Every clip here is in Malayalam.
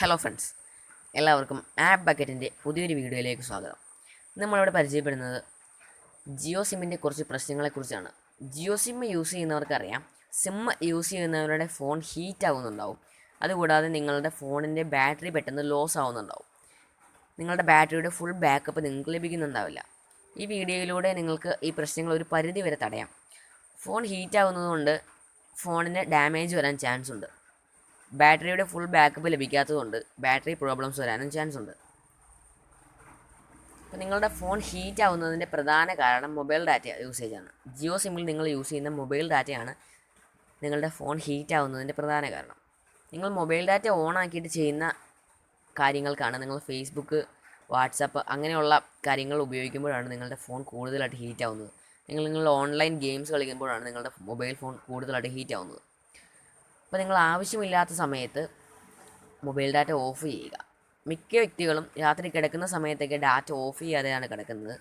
ഹലോ ഫ്രണ്ട്സ്, എല്ലാവർക്കും ആപ്പ് ബക്കറ്റിൻ്റെ പുതിയൊരു വീഡിയോയിലേക്ക് സ്വാഗതം. നമ്മളിവിടെ പരിചയപ്പെടുന്നത് ജിയോ സിമ്മിൻ്റെ കുറച്ച് പ്രശ്നങ്ങളെക്കുറിച്ചാണ്. ജിയോ സിം യൂസ് ചെയ്യുന്നവർക്കറിയാം, സിം യൂസ് ചെയ്യുന്നവരുടെ ഫോൺ ഹീറ്റ് ആവുന്നുണ്ടാവും. അതുകൂടാതെ നിങ്ങളുടെ ഫോണിൻ്റെ ബാറ്ററി പെട്ടെന്ന് ലോസ് ആവുന്നുണ്ടാവും. നിങ്ങളുടെ ബാറ്ററിയുടെ ഫുൾ ബാക്കപ്പ് നിങ്ങൾക്ക് ലഭിക്കുന്നുണ്ടാവില്ല. ഈ വീഡിയോയിലൂടെ നിങ്ങൾക്ക് ഈ പ്രശ്നങ്ങൾ ഒരു പരിധി വരെ തടയാം. ഫോൺ ഹീറ്റ് ആവുന്നതുകൊണ്ട് ഫോണിന് ഡാമേജ് വരാൻ ചാൻസ് ഉണ്ട്. ബാറ്ററിയുടെ ഫുൾ ബാക്കപ്പ് ലഭിക്കാത്തതുകൊണ്ട് ബാറ്ററി പ്രോബ്ലംസ് വരാനും ചാൻസ് ഉണ്ട്. അപ്പോൾ നിങ്ങളുടെ ഫോൺ ഹീറ്റ് ആവുന്നതിൻ്റെ പ്രധാന കാരണം മൊബൈൽ ഡാറ്റ യൂസേജാണ്. ജിയോ സിമ്മിൽ നിങ്ങൾ യൂസ് ചെയ്യുന്ന മൊബൈൽ ഡാറ്റയാണ് നിങ്ങളുടെ ഫോൺ ഹീറ്റ് ആവുന്നതിൻ്റെ പ്രധാന കാരണം. നിങ്ങൾ മൊബൈൽ ഡാറ്റ ഓൺ ആക്കിയിട്ട് ചെയ്യുന്ന കാര്യങ്ങൾക്കാണ്, നിങ്ങൾ ഫേസ്ബുക്ക്, വാട്സപ്പ് അങ്ങനെയുള്ള കാര്യങ്ങൾ ഉപയോഗിക്കുമ്പോഴാണ് നിങ്ങളുടെ ഫോൺ കൂടുതലായിട്ട് ഹീറ്റ് ആവുന്നത്. നിങ്ങളുടെ ഓൺലൈൻ ഗെയിംസ് കളിക്കുമ്പോഴാണ് നിങ്ങളുടെ മൊബൈൽ ഫോൺ കൂടുതലായിട്ട് ഹീറ്റ് ആവുന്നത്. അപ്പോൾ നിങ്ങൾ ആവശ്യമില്ലാത്ത സമയത്ത് മൊബൈൽ ഡാറ്റ ഓഫ് ചെയ്യുക. മിക്ക വ്യക്തികളും രാത്രി കിടക്കുന്ന സമയത്തൊക്കെ ഡാറ്റ ഓഫ് ചെയ്യാതെയാണ് കിടക്കുന്നത്.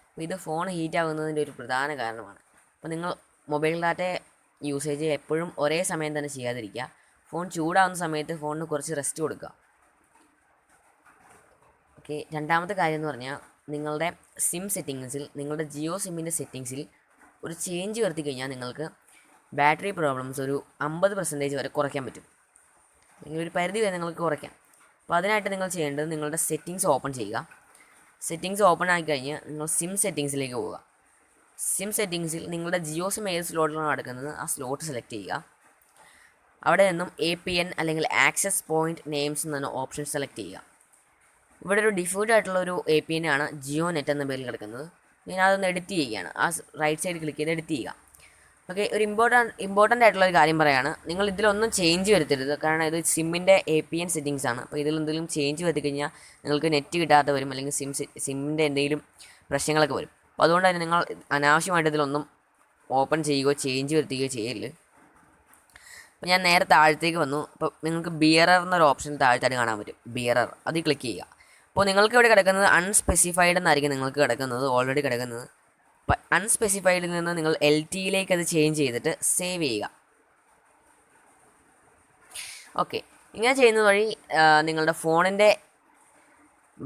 അപ്പോൾ ഇത് ഫോൺ ഹീറ്റ് ആകുന്നതിൻ്റെ ഒരു പ്രധാന കാരണമാണ്. അപ്പോൾ നിങ്ങൾ മൊബൈൽ ഡാറ്റ യൂസേജ് എപ്പോഴും ഒരേ സമയം തന്നെ ചെയ്യാതിരിക്കുക. ഫോൺ ചൂടാകുന്ന സമയത്ത് ഫോണിന് കുറച്ച് റെസ്റ്റ് കൊടുക്കുക. ഓക്കെ, രണ്ടാമത്തെ കാര്യം എന്ന് പറഞ്ഞാൽ നിങ്ങളുടെ സിം സെറ്റിങ്സിൽ, നിങ്ങളുടെ ജിയോ സിമ്മിൻ്റെ സെറ്റിങ്സിൽ ഒരു ചേഞ്ച് വരുത്തി കഴിഞ്ഞാൽ നിങ്ങൾക്ക് ബാറ്ററി പ്രോബ്ലംസ് ഒരു 50% വരെ കുറയ്ക്കാൻ പറ്റും. ഒരു പരിധി വരെ നിങ്ങൾക്ക് കുറയ്ക്കാം. അപ്പോൾ അതിനായിട്ട് നിങ്ങൾ ചെയ്യേണ്ടത്, നിങ്ങളുടെ സെറ്റിങ്സ് ഓപ്പൺ ചെയ്യുക. സെറ്റിങ്സ് ഓപ്പൺ ആക്കി കഴിഞ്ഞ് നിങ്ങൾ സിം സെറ്റിങ്സിലേക്ക് പോവുക. സിം സെറ്റിങ്സിൽ നിങ്ങളുടെ ജിയോ സിം ഏത് സ്ലോട്ടിലാണ് നടക്കുന്നത് ആ സ്ലോട്ട് സെലക്ട് ചെയ്യുക. അവിടെ നിന്നും APN അല്ലെങ്കിൽ ആക്സസ് പോയിൻറ്റ് നെയിംസ് എന്ന ഓപ്ഷൻ സെലക്ട് ചെയ്യുക. ഇവിടെ ഒരു ഡിഫോൾട്ട് ആയിട്ടുള്ള ഒരു APN ആണ് ജിയോ നെറ്റ് എന്ന പേരിൽ കിടക്കുന്നത്. ഞാൻ അതൊന്ന് എഡിറ്റ് ചെയ്യുകയാണ്. ആ റൈറ്റ് സൈഡ് ക്ലിക്ക് ചെയ്ത് എഡിറ്റ് ചെയ്യുക. ഓക്കെ, ഒരു ഇമ്പോർട്ടൻ്റ് ആയിട്ടുള്ള ഒരു കാര്യം പറയുകയാണ്, നിങ്ങൾ ഇതിലൊന്നും ചേഞ്ച് വരുത്തരുത്. കാരണം ഇത് സിമ്മിൻ്റെ APN സെറ്റിങ്സ് ആണ്. അപ്പോൾ ഇതിലെന്തെങ്കിലും ചേഞ്ച് വരുത്തി കഴിഞ്ഞാൽ നിങ്ങൾക്ക് നെറ്റ് കിട്ടാതെ വരും, അല്ലെങ്കിൽ സിമ്മിൻ്റെ എന്തെങ്കിലും പ്രശ്നങ്ങളൊക്കെ വരും. അപ്പോൾ അതുകൊണ്ട് തന്നെ നിങ്ങൾ അനാവശ്യമായിട്ട് ഇതിലൊന്നും ഓപ്പൺ ചെയ്യുകയോ ചേഞ്ച് വരുത്തുകയോ ചെയ്യരുത്. അപ്പോൾ ഞാൻ നേരെ താഴത്തേക്ക് വന്നു. അപ്പോൾ നിങ്ങൾക്ക് ബിയറർ എന്നൊരു ഓപ്ഷൻ താഴത്തായിട്ട് കാണാൻ പറ്റും. ബിയറർ, അതിൽ ക്ലിക്ക് ചെയ്യുക. അപ്പോൾ നിങ്ങൾക്ക് ഇവിടെ കിടക്കുന്നത് അൺസ്പെസിഫൈഡ് എന്നായിരിക്കും നിങ്ങൾക്ക് കിടക്കുന്നത്, ഓൾറെഡി കിടക്കുന്നത്. അൺസ്പെസിഫൈഡിൽ നിന്ന് നിങ്ങൾ LTയിലേക്ക് അത് ചേഞ്ച് ചെയ്തിട്ട് സേവ് ചെയ്യുക. ഓക്കെ, ഇങ്ങനെ ചെയ്യുന്നത് വഴി നിങ്ങളുടെ ഫോണിൻ്റെ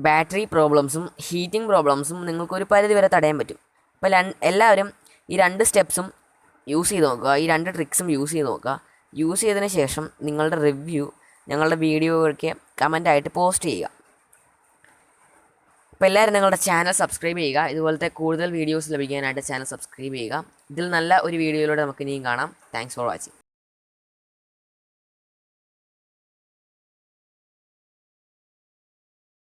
ബാറ്ററി പ്രോബ്ലംസും ഹീറ്റിംഗ് പ്രോബ്ലംസും നിങ്ങൾക്കൊരു പരിധി വരെ തടയാൻ പറ്റും. അപ്പോൾ എല്ലാവരും ഈ 2 സ്റ്റെപ്സും യൂസ് ചെയ്ത് നോക്കുക, ഈ 2 ട്രിക്സും യൂസ് ചെയ്ത് നോക്കുക. യൂസ് ചെയ്തതിന് ശേഷം നിങ്ങളുടെ റിവ്യൂ ഞങ്ങളുടെ വീഡിയോയ്ക്ക് കമൻ്റായിട്ട് പോസ്റ്റ് ചെയ്യുക. അപ്പോൾ എല്ലാവരും നിങ്ങളുടെ ചാനൽ സബ്സ്ക്രൈബ് ചെയ്യുക. ഇതുപോലത്തെ കൂടുതൽ വീഡിയോസ് ലഭിക്കാനായിട്ട് ചാനൽ സബ്സ്ക്രൈബ് ചെയ്യുക. ഇതിൽ നല്ല ഒരു വീഡിയോയിലൂടെ നമുക്ക് ഇനിയും കാണാം. Thanks for watching.